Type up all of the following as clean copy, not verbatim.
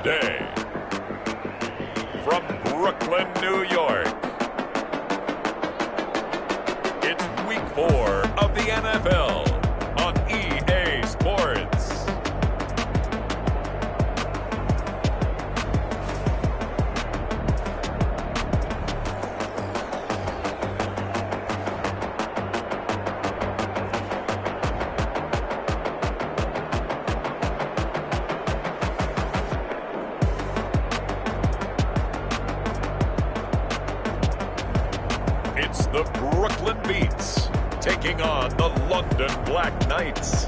Today, from Brooklyn, New York, it's Week 4 of the NFL on EA Sports. It's the Brooklyn Beats taking on the London Black Knights.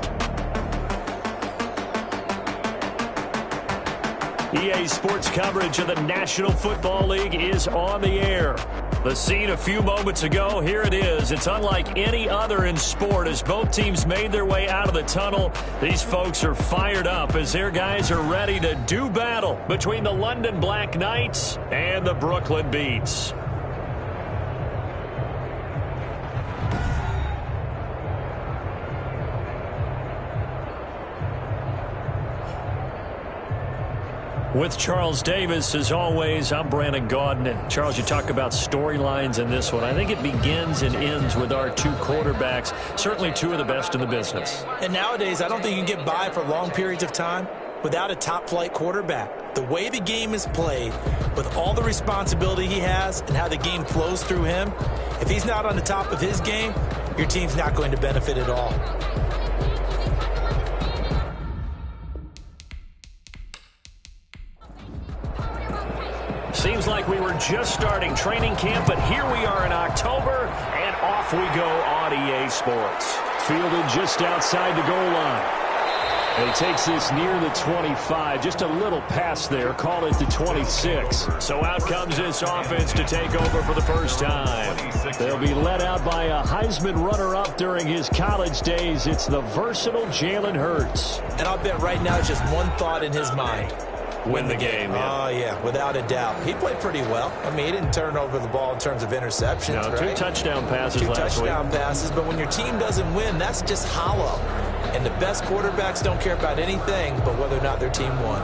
EA Sports coverage of the National Football League is on the air. The scene a few moments ago, here it is. It's unlike any other in sport as both teams made their way out of the tunnel. These folks are fired up as their guys are ready to do battle between the London Black Knights and the Brooklyn Beats. With Charles Davis, as always, I'm Brandon Gaudin. Charles, you talk about storylines in this one. I think it begins and ends with our two quarterbacks, certainly two of the best in the business. And nowadays, I don't think you can get by for long periods of time without a top-flight quarterback. The way the game is played, with all the responsibility he has and how the game flows through him, if he's not on the top of his game, your team's not going to benefit at all. Seems like we were just starting training camp, but here we are in October, and off we go on EA Sports. Fielded just outside the goal line. And he takes this near the 25, just a little pass there, call it the 26. So out comes this offense to take over for the first time. They'll be led out by a Heisman runner-up during his college days. It's the versatile Jalen Hurts. And I'll bet right now it's just one thought in his mind. Win the game. Oh, yeah, without a doubt. He played pretty well. I mean, he didn't turn over the ball in terms of interceptions, no, right? Two touchdown passes last week. Two touchdown passes, but when your team doesn't win, that's just hollow. And the best quarterbacks don't care about anything but whether or not their team won.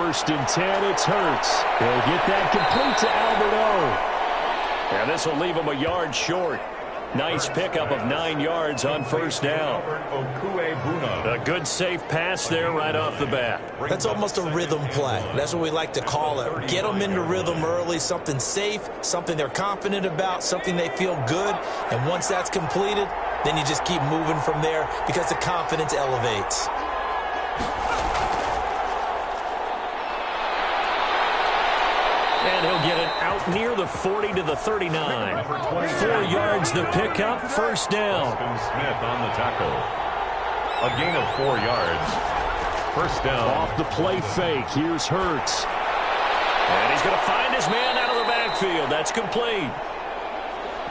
first and 10, it's Hurts. He'll get that complete to Albert O. And this will leave him a yard short. Nice pickup of 9 yards on first down. A good safe pass there right off the bat. That's almost a rhythm play. That's what we like to call it. Get them into rhythm early, something safe, something they're confident about, something they feel good. And once that's completed, then you just keep moving from there because the confidence elevates. And he'll get it out near the 40 to the 39. 4 yards the pickup, first down. Smith on the tackle. A gain of 4 yards. First down. Off the play fake, here's Hurts. And he's going to find his man out of the backfield. That's complete.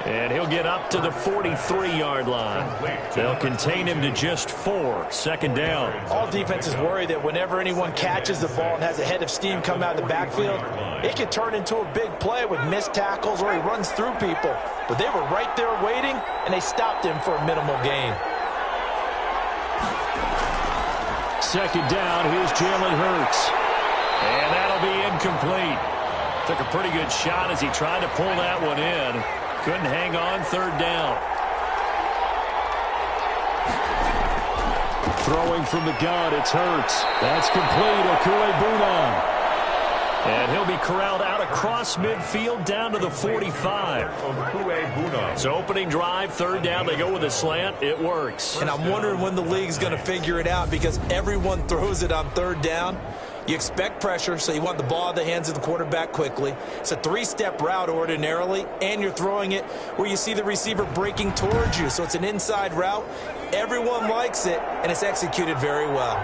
And he'll get up to the 43-yard line. They'll contain him to just 4, second down. All defenses worry that whenever anyone catches the ball and has a head of steam come out of the backfield, it can turn into a big play with missed tackles or he runs through people. But they were right there waiting, and they stopped him for a minimal gain. Second down, here's Jalen Hurts. And that'll be incomplete. Took a pretty good shot as he tried to pull that one in. Couldn't hang on, third down. Throwing from the gun, it's Hurts. That's complete, Okuegbunam. And he'll be corralled out across midfield down to the 45. So opening drive, third down, they go with a slant. It works. And I'm wondering when the league's going to figure it out because everyone throws it on third down. You expect pressure, so you want the ball in the hands of the quarterback quickly. It's a 3-step route ordinarily, and you're throwing it where you see the receiver breaking towards you. So it's an inside route. Everyone likes it, and it's executed very well.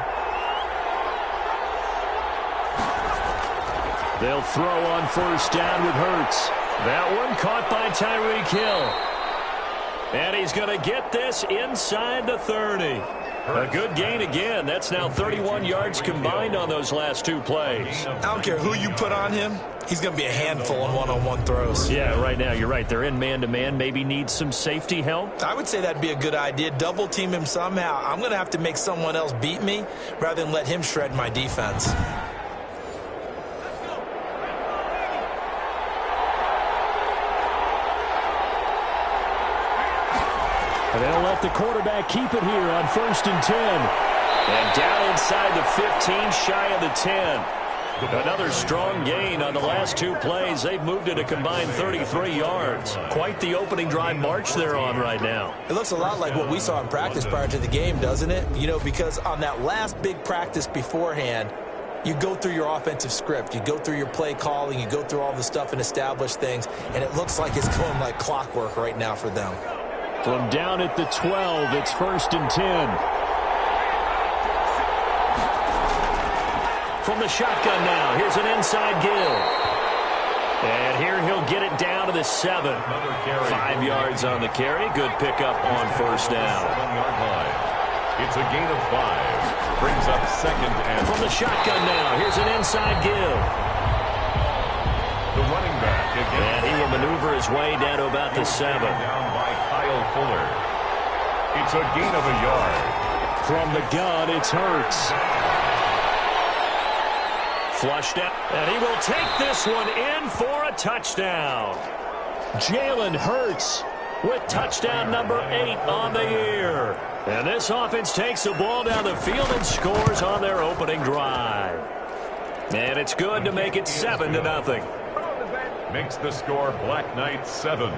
They'll throw on first down with Hurts. That one caught by Tyreek Hill. And he's going to get this inside the 30. A good gain again. That's now 31 yards combined on those last 2 plays. I don't care who you put on him. He's going to be a handful on one-on-one throws. Yeah, right now, you're right. They're in man-to-man. Maybe need some safety help. I would say that'd be a good idea. Double team him somehow. I'm going to have to make someone else beat me rather than let him shred my defense. And they'll let the quarterback keep it here on first and 10. And down inside the 15, shy of the 10. Another strong gain on the last 2 plays. They've moved it a combined 33 yards. Quite the opening drive march they're on right now. It looks a lot like what we saw in practice prior to the game, doesn't it? You know, because on that last big practice beforehand, you go through your offensive script. You go through your play calling. You go through all the stuff and establish things. And it looks like it's going like clockwork right now for them. From down at the 12, it's first and 10. From the shotgun now, here's an inside Gill. And here he'll get it down to the 7. 5 yards on the carry. Good pickup on first down. It's a gain of 5. Brings up second and... From the shotgun now, here's an inside Gill. The running back again. And he will maneuver his way down to about the 7. Down by Kyle Fuller. It's a gain of a yard. From the gun, it's Hurts. Flushed out, and he will take this one in for a touchdown. Jalen Hurts with touchdown number 8 on the year. And this offense takes the ball down the field and scores on their opening drive. And it's good to make it 7-0. Makes the score Black Knight 7.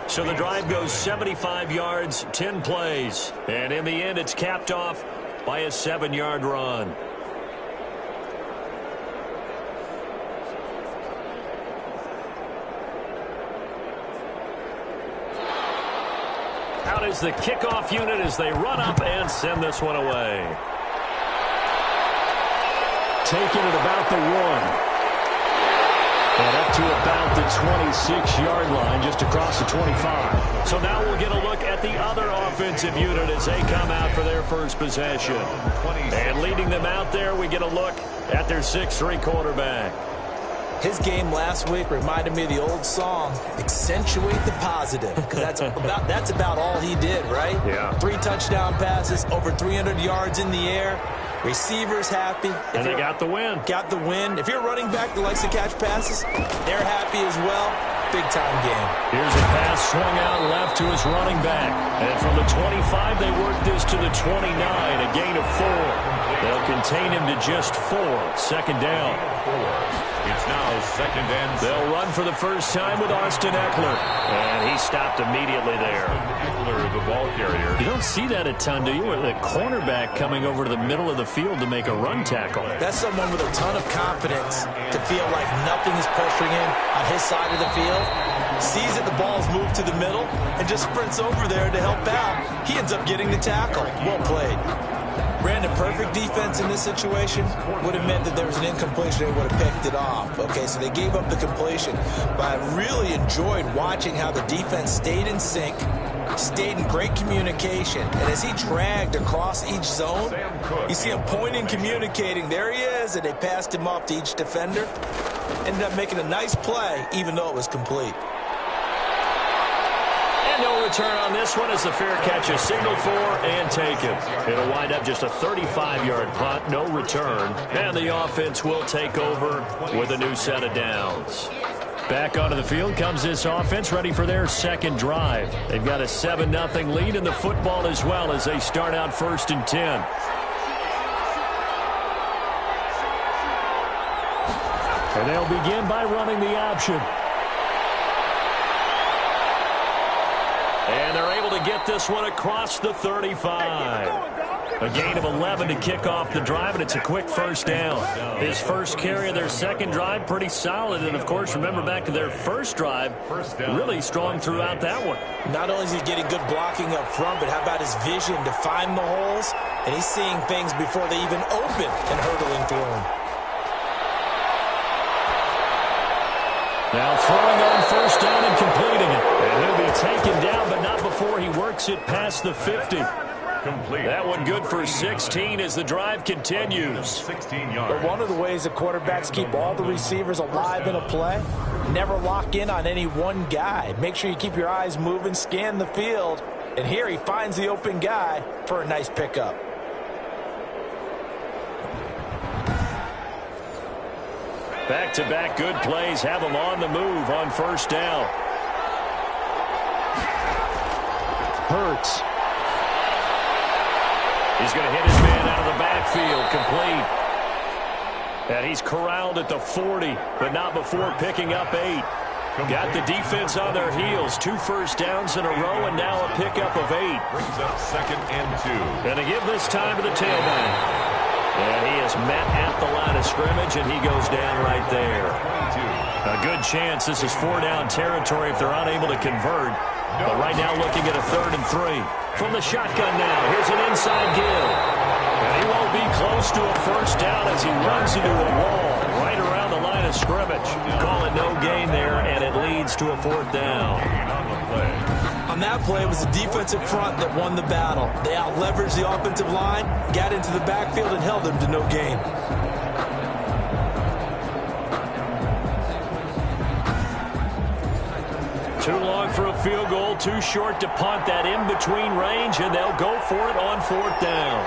So the drive goes 75 yards, 10 plays. And in the end, it's capped off by a 7-yard run. Out is the kickoff unit as they run up and send this one away. Taking it about the 1. And up to about the 26-yard line, just across the 25. So now we'll get a look at the other offensive unit as they come out for their first possession. And leading them out there, we get a look at their 6'3 quarterback. His game last week reminded me of the old song, accentuate the positive. Because that's about all he did, right? Yeah. 3 touchdown passes, over 300 yards in the air. Receivers happy. And they got the win. Got the win. If you're a running back that likes to catch passes, they're happy as well. Big-time game. Here's a pass swung out left to his running back. And from the 25, they work this to the 29, a gain of 4. They'll contain him to just 4. Second down. It's now second and They'll run for the first time with Austin Ekeler. And he stopped immediately there. Ekeler, the ball carrier. You don't see that a ton, do you? With a cornerback coming over to the middle of the field to make a run tackle. That's someone with a ton of confidence to feel like nothing is pressuring him on his side of the field. Sees that the ball's moved to the middle and just sprints over there to help out. He ends up getting the tackle. Well played. Brandon, perfect defense in this situation would have meant that there was an incompletion. They would have picked it off. Okay, so they gave up the completion. But I really enjoyed watching how the defense stayed in sync, stayed in great communication. And as he dragged across each zone, you see him pointing, communicating. There he is, and they passed him off to each defender. Ended up making a nice play, even though it was complete. No return on this one as the fair catch is signaled for and taken. It'll wind up just a 35-yard punt, no return, and the offense will take over with a new set of downs. Back onto the field comes this offense, ready for their second drive. They've got a 7-0 lead in the football as well as they start out 1st and 10. And they'll begin by running the option. And they're able to get this one across the 35. A gain of 11 to kick off the drive, and it's a quick first down. His first carry of their second drive, pretty solid. And, of course, remember back to their first drive, really strong throughout that one. Not only is he getting good blocking up front, but how about his vision to find the holes? And he's seeing things before they even open and hurdling through them. Now throwing on first down and completing it. And he'll be taken down, but not before he works it past the 50. Complete. That one good for 16 as the drive continues. 16 yards. But one of the ways the quarterbacks keep all the receivers alive in a play, never lock in on any one guy. Make sure you keep your eyes moving, scan the field. And here he finds the open guy for a nice pickup. Back-to-back good plays have them on the move on first down. Hurts. He's going to hit his man out of the backfield, complete. And he's corralled at the 40, but not before picking up 8. Got the defense on their heels. 2 first downs in a row, and now a pickup of 8. Brings up 2nd and 2. And to give this time to the tailback. And he is met at the line of scrimmage, and he goes down right there. A good chance this is 4-down territory if they're unable to convert. But right now looking at a 3rd and 3. From the shotgun now, here's an inside give. And he won't be close to a first down as he runs into a wall right around the line of scrimmage. Call it no gain there, and it leads to a 4th down. On that play, it was the defensive front that won the battle. They out-leveraged the offensive line, got into the backfield, and held them to no gain. Too long for a field goal, too short to punt that in-between range, and they'll go for it on 4th down.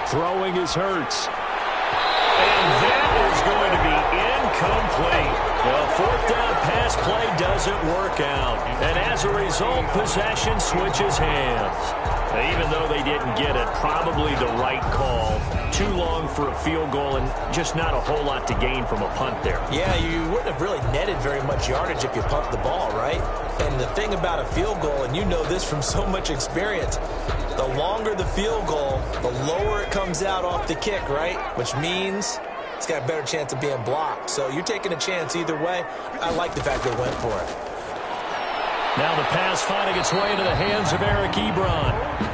Throwing is Hurts. And that is going to be incomplete. The 4th down pass play doesn't work out. And as a result, possession switches hands. Even though they didn't get it, probably the right call. Too long for a field goal and just not a whole lot to gain from a punt there. Yeah, you wouldn't have really netted very much yardage if you pumped the ball, right? And the thing about a field goal, and you know this from so much experience, the longer the field goal, the lower it comes out off the kick, right? Which means it's got a better chance of being blocked. So you're taking a chance either way. I like the fact they went for it. Now the pass finding its way into the hands of Eric Ebron.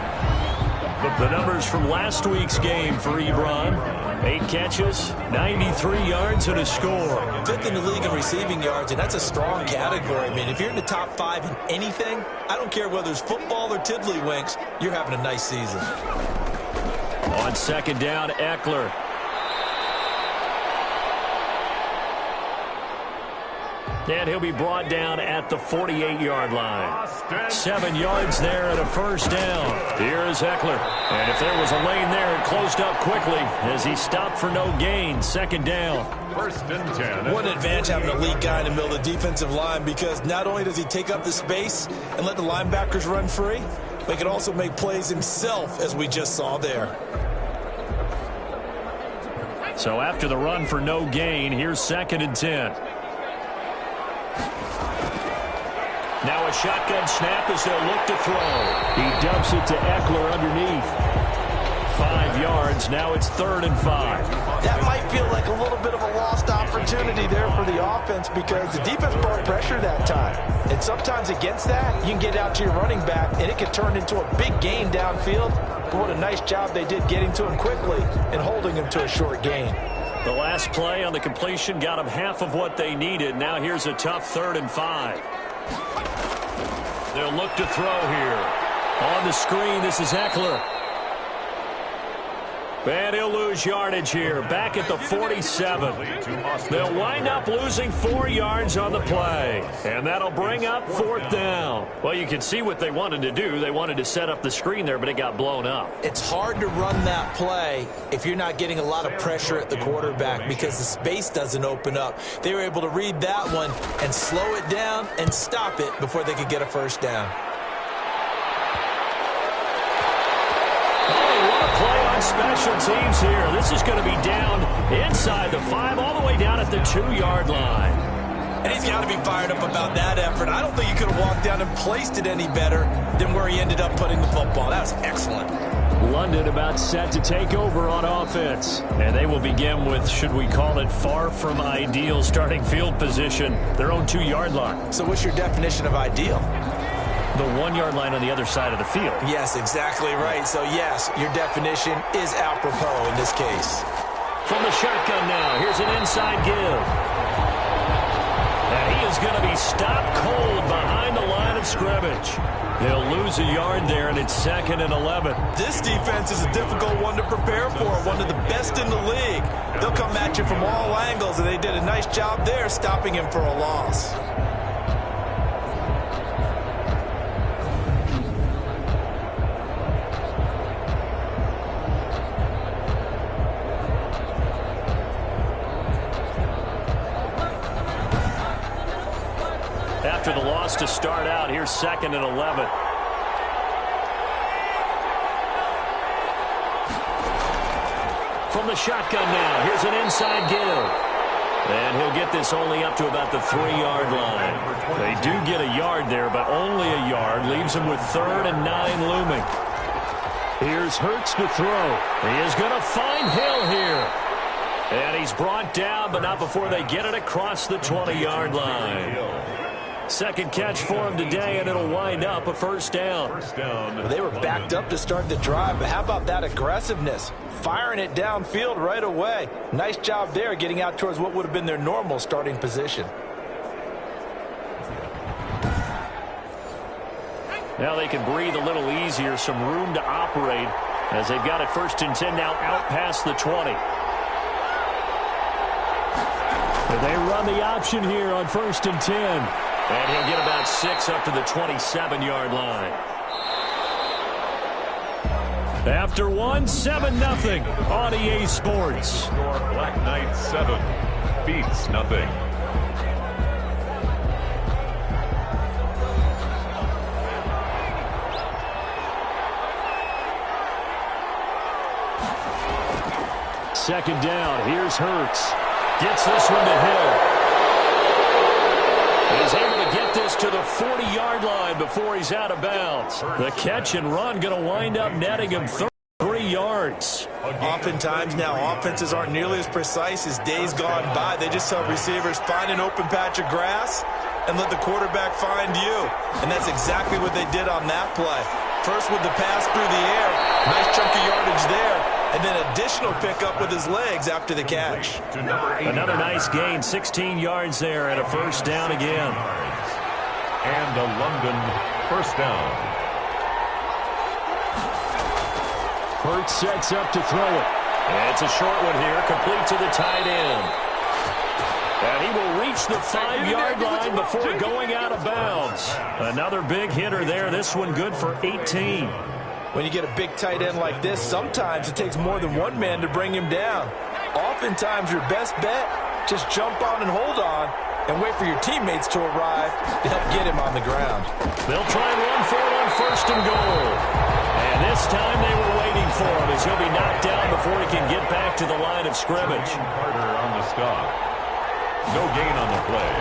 The numbers from last week's game for Ebron. 8 catches, 93 yards, and a score. 5th in the league in receiving yards, and that's a strong category. I mean, if you're in the top 5 in anything, I don't care whether it's football or tiddlywinks, you're having a nice season. On 2nd down, Ekeler. And he'll be brought down at the 48-yard line. 7 yards there and a first down. Here is Ekeler. And if there was a lane there, it closed up quickly as he stopped for no gain. Second down. First and 10. What an advantage having an elite guy in the middle of the defensive line, because not only does he take up the space and let the linebackers run free, but he can also make plays himself, as we just saw there. So after the run for no gain, here's second and 10. Now a shotgun snap as they'll look to throw. He dumps it to Ekeler underneath. 5 yards. Now it's 3rd and 5. That might feel like a little bit of a lost opportunity there for the offense, because the defense brought pressure that time. And sometimes against that, you can get out to your running back, and it can turn into a big gain downfield. But what a nice job they did getting to him quickly and holding him to a short gain. The last play on the completion got them half of what they needed. Now here's a tough 3rd and 5. They'll look to throw here. On the screen, this is Ekeler. And he'll lose yardage here. Back at the 47. They'll wind up losing 4 yards on the play. And that'll bring up 4th down. Well, you can see what they wanted to do. They wanted to set up the screen there, but it got blown up. It's hard to run that play if you're not getting a lot of pressure at the quarterback, because the space doesn't open up. They were able to read that one and slow it down and stop it before they could get a first down. Play on special teams here. This is going to be down inside the 5, all the way down at the 2-yard line. And he's got to be fired up about that effort. I don't think he could have walked down and placed it any better than where he ended up putting the football. That was excellent. London about set to take over on offense. And they will begin with, should we call it, far from ideal starting field position, their own 2-yard line. So what's your definition of ideal? The 1-yard line on the other side of the field. Yes, exactly right. So, yes, your definition is apropos in this case. From the shotgun now, here's an inside give. And he is going to be stopped cold behind the line of scrimmage. They'll lose a yard there, and it's 2nd and 11. This defense is a difficult one to prepare for, one of the best in the league. They'll come at you from all angles, and they did a nice job there stopping him for a loss. After the loss to start out, here's 2nd and 11. From the shotgun now, here's an inside give. And he'll get this only up to about the 3-yard line. They do get a yard there, but only a yard. Leaves him with 3rd and 9 looming. Here's Hurts to throw. He is going to find Hill here. And he's brought down, but not before they get it across the 20-yard line. Second catch for him today, and it'll wind up a first down. Well, they were backed up to start the drive, but how about that aggressiveness? Firing it downfield right away. Nice job there, getting out towards what would have been their normal starting position. Now they can breathe a little easier, some room to operate as they've got it 1st and 10 now out past the 20. And they run the option here on 1st and 10. And he'll get about 6 up to the 27-yard line. After one, 7-0 on EA Sports. Score Black Knight 7, Beats nothing. Second down, here's Hurts. Gets this one to Hill. He's able to get this to the 40-yard line before he's out of bounds. The catch and run going to wind up netting him 33 yards. Oftentimes now, offenses aren't nearly as precise as days gone by. They just tell receivers, find an open patch of grass and let the quarterback find you. And that's exactly what they did on that play. First with the pass through the air. Nice chunk of yardage there. And then additional pickup with his legs after the catch. Another nice gain, 16 yards there and a first down again. And a London first down. Hurts sets up to throw it. And it's a short one here, complete to the tight end. And he will reach the 5-yard line before going out of bounds. Another big hitter there. This one good for 18. When you get a big tight end like this, sometimes it takes more than one man to bring him down. Oftentimes, your best bet, just jump on and hold on and wait for your teammates to arrive to help get him on the ground. They'll try and run for it on 1st and goal. And this time they were waiting for him as he'll be knocked down before he can get back to the line of scrimmage. Carter on the stop. No gain on the play.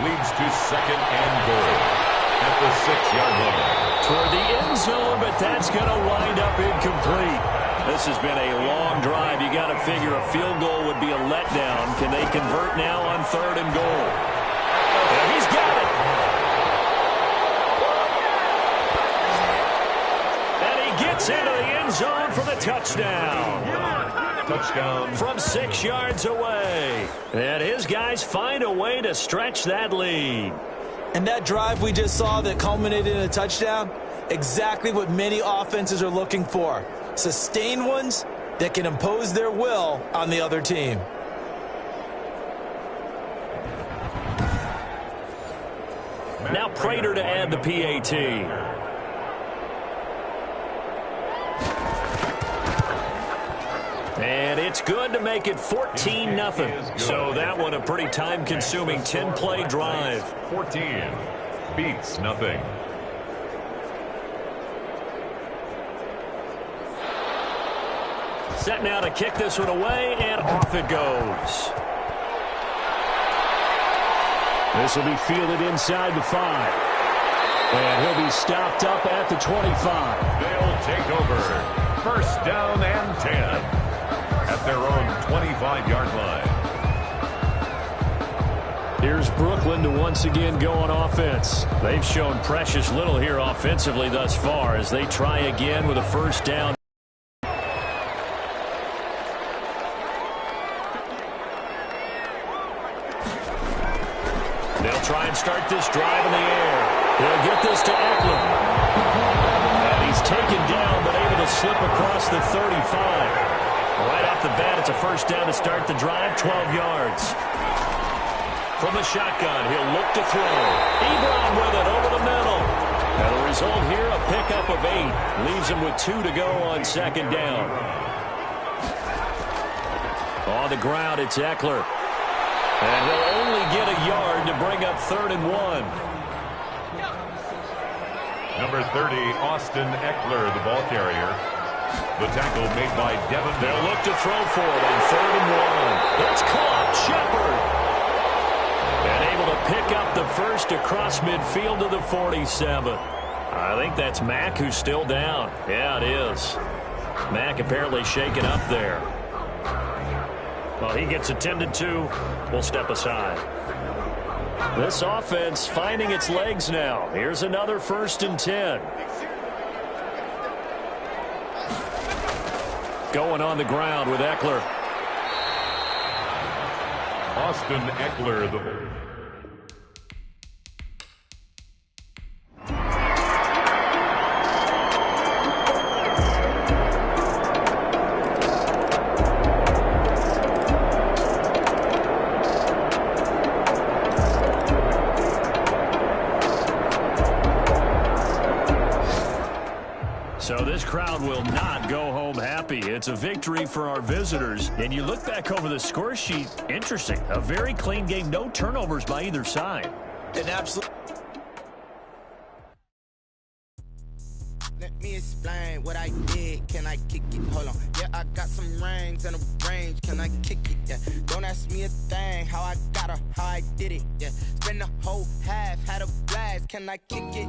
Leads to 2nd and goal at the 6-yard line. Toward the end zone, but that's going to wind up incomplete. This has been a long drive. You got to figure a field goal would be a letdown. Can they convert now on 3rd and goal? And he's got it. And he gets into the end zone for the touchdown. Touchdown. From 6 yards away. And his guys find a way to stretch that lead. And that drive we just saw that culminated in a touchdown, exactly what many offenses are looking for. Sustained ones that can impose their will on the other team. Now Prater to add the PAT. And it's good to make it 14-0. So that one a pretty time-consuming 10-play drive. 14 beats nothing. Set now to kick this one away, and off it goes. This will be fielded inside the 5. And he'll be stopped up at the 25. They'll take over. 1st down and 10 at their own 25-yard line. Here's Brooklyn to once again go on offense. They've shown precious little here offensively thus far as they try again with a 1st down. They'll try and start this drive in the air. They'll get this to Eckler. And he's taken down but able to slip across the 35. Right off the bat, it's a 1st down to start the drive, 12 yards. From the shotgun, he'll look to throw. Ebron with it over the middle. And the result here, a pickup of 8. Leaves him with 2 to go on 2nd down. On the ground, it's Eckler. And he'll only get a yard to bring up 3rd and 1. Number 30, Austin Eckler, the ball carrier. The tackle made by Devin. They'll look to throw for it on 3rd and 1. That's caught. Shepard. And able to pick up the 1st across midfield to the 47. I think that's Mack who's still down. Yeah, it is. Mack apparently shaken up there. Well, he gets attended to. We'll step aside. This offense finding its legs now. Here's another 1st and 10. Going on the ground with Eckler. Austin Eckler, the So this crowd will not go home happy. It's a victory for our visitors. And you look back over the score sheet, interesting. A very clean game, no turnovers by either side. An absolute. Let me explain what I did. Can I kick it? Hold on. Yeah, I got some rings and a range. Can I kick it? Yeah. Don't ask me a thing. How I got her, how I did it. Yeah. Spend the whole half, had a blast. Can I kick it?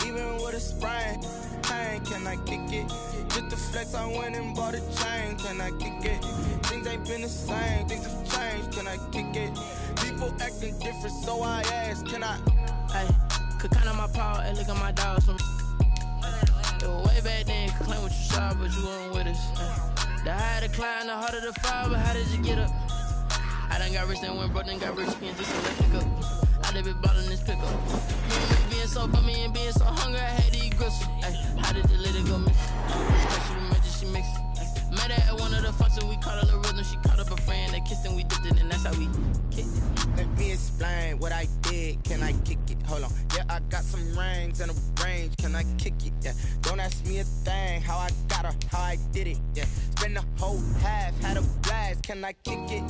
Even with a sprain. Hey, can I kick it? Just the flex, I went and bought a chain. Can I kick it? Things ain't been the same. Things have changed. Can I kick it? People acting different, so I ask. Can I? Hey, could count on my power and look at my dogs from. It was way back then, could claim what you saw, but you weren't with us. The higher the climb, the harder the fall, but how did you get up? I done got rich and went broke, then got rich again, just to let it go. I done been ballin' this pickup. Me being so bummy and being so hungry, I had to eat gristle. Ay, how did the little go miss? She made it, she mixed it. Made met her at one of the functions, we caught a little rhythm. She caught up a friend, they kissed and we dipped it, and that's how we kicked it. Let me explain what I did. Can I kick it? Hold on. Yeah, I got some rings and a range. Can I kick it? Yeah. Don't ask me a thing. How I got her, how I did it. Yeah. Spend the whole half, had a blast. Can I kick it?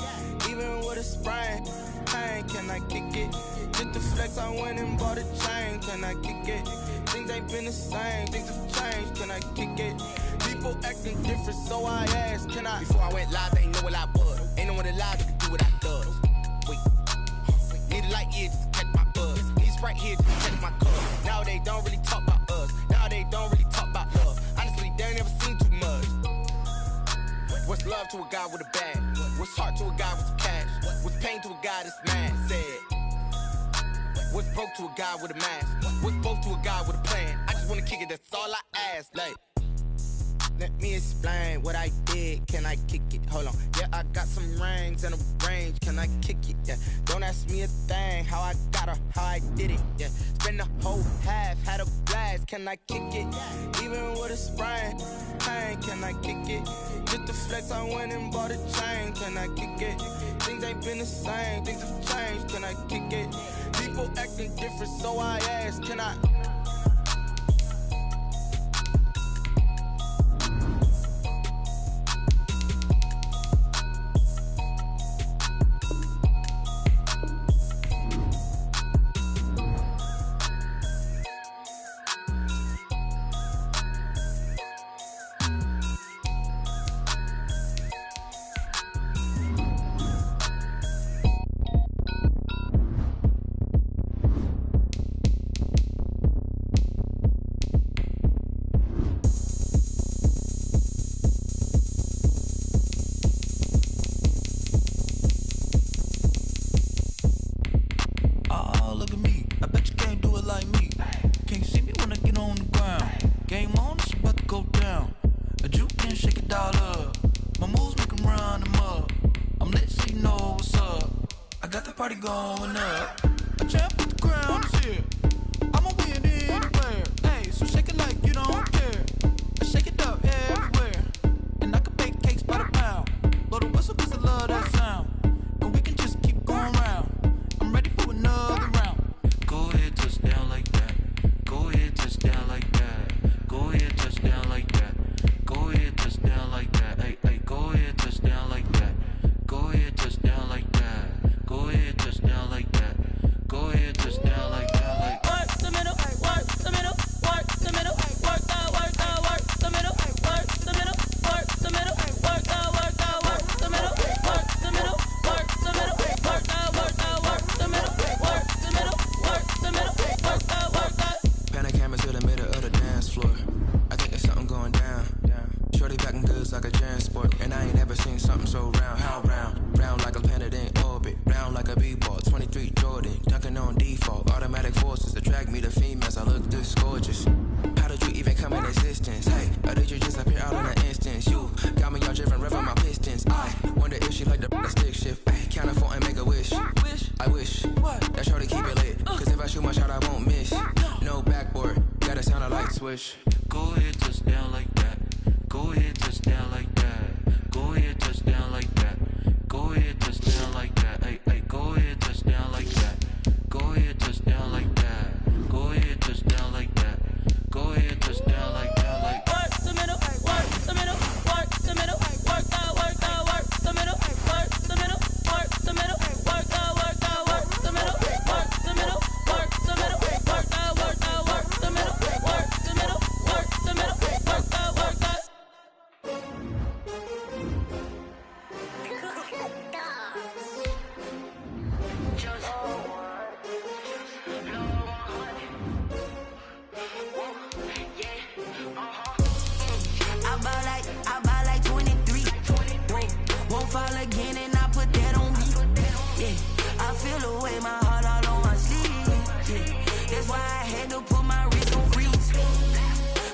Even with a sprain, pain. Can I kick it? Just the flex, I went and bought a chain. Can I kick it? Things ain't been the same. Things have changed. Can I kick it? People acting different, so I asked. Can I? Before I went live, they ain't know what I was. Ain't no one alive that can do what I does. Need a light here just to catch my buzz. Need Sprite here just to catch my cup. Now they don't really talk about us. Now they don't really talk about love. Honestly, they ain't never seen too much. What's love to a guy with a bag? What's heart to a guy with some cash? What's pain to a guy that's mad? Said. What's broke to a guy with a mask? What's both to a guy with a plan? I just wanna kick it, that's all I ask. Like, let me explain what I did. Can I kick it? Hold on. Yeah, I got some rings and a range. Can I kick it? Yeah. Don't ask me a thing. How I got her, how I did it. Yeah. Spend the whole half, had a blast. Can I kick it? Even with a sprain, pain. Can I kick it? Just the flex, I went and bought a chain. Can I kick it? Things ain't been the same. Things have changed. Can I kick it? People acting different, so I asked. Can I? Going up, a champ with the crown is here. I'ma win anywhere. Hey, so shake it like you don't care. I shake it up everywhere, and I can bake cakes by the pound. Blow the whistle 'cause I love that sound, and we can just keep going round. I'm ready for another round. Go ahead, touch down like that. Go ahead, touch down like that. Go ahead, touch down like that. Go ahead, touch down like that. Hey, hey, go ahead, touch down like that. Go ahead, touch down like that. Go ahead, touch down like that. Go ahead, touch down like that. Like work the middle, work the middle, work the middle, work the middle, work the middle, work the middle, work the middle, work the middle, work the middle, work the middle, work the middle, work the middle, work the middle, work the. Pan a camera to the middle of the dance floor. I think there's something going down. Shorty backing goods like a transport, and I ain't never seen something so round. How round? Round like a planet in orbit, round like a b-ball. 23 Jordan, dunking on default. Automatic forces attract me to females. I look this gorgeous. How did you even come in existence? Hey, or did you just appear out in an instance? You got me all driven, revving my pistons. I wonder if she like the stick shift. Ay, count a four and make a wish. I wish that shorty keep it lit, 'cause if I shoot my shot, I won't miss. No backboard, gotta sound a light switch. Go ahead, touch down like that. Go ahead, touch down like that. Go ahead, touch down like that. Go ahead, touch down like that. Hey, hey, go ahead, touch down like that. Go ahead, touch down like that. Go ahead, touch down like that. Go ahead, touch down like that. Like work the middle, work the middle, work the middle, work the middle, work the middle, work the middle, work the middle, work the middle, work the middle, work the middle, work the middle, work the middle, work the middle, work the middle, work the. I buy like 23. Won't fall again and I put that on me. Yeah, I feel the way, my heart all on my sleeve. Yeah, that's why I had to put my wrist on freeze.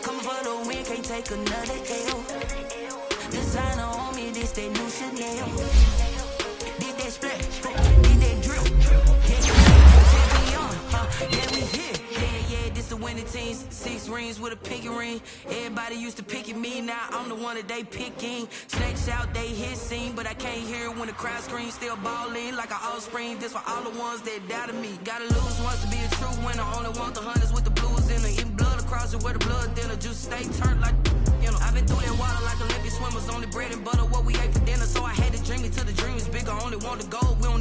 Come for the win, can't take another L. Designer on me, this that new Chanel. Did that splash, did that drip. Yeah, we here. Yeah, this the winning teams, 6 rings. rings with a pinky ring. Everybody used to pick at me, now I'm the one that they picking. Snakes out, they hissing, but I can't hear when the crowd screams. Still balling like an offspring. This for all the ones that doubted me. Gotta lose once to be a true winner. Only want the hunters with the blues in it. Eating blood across it where the blood dinner. Juice stay turned like, you know. I've been through that water like Olympic swimmers. Only bread and butter what we ate for dinner. So I had to dream it till the dream is bigger. Only want the gold, we don't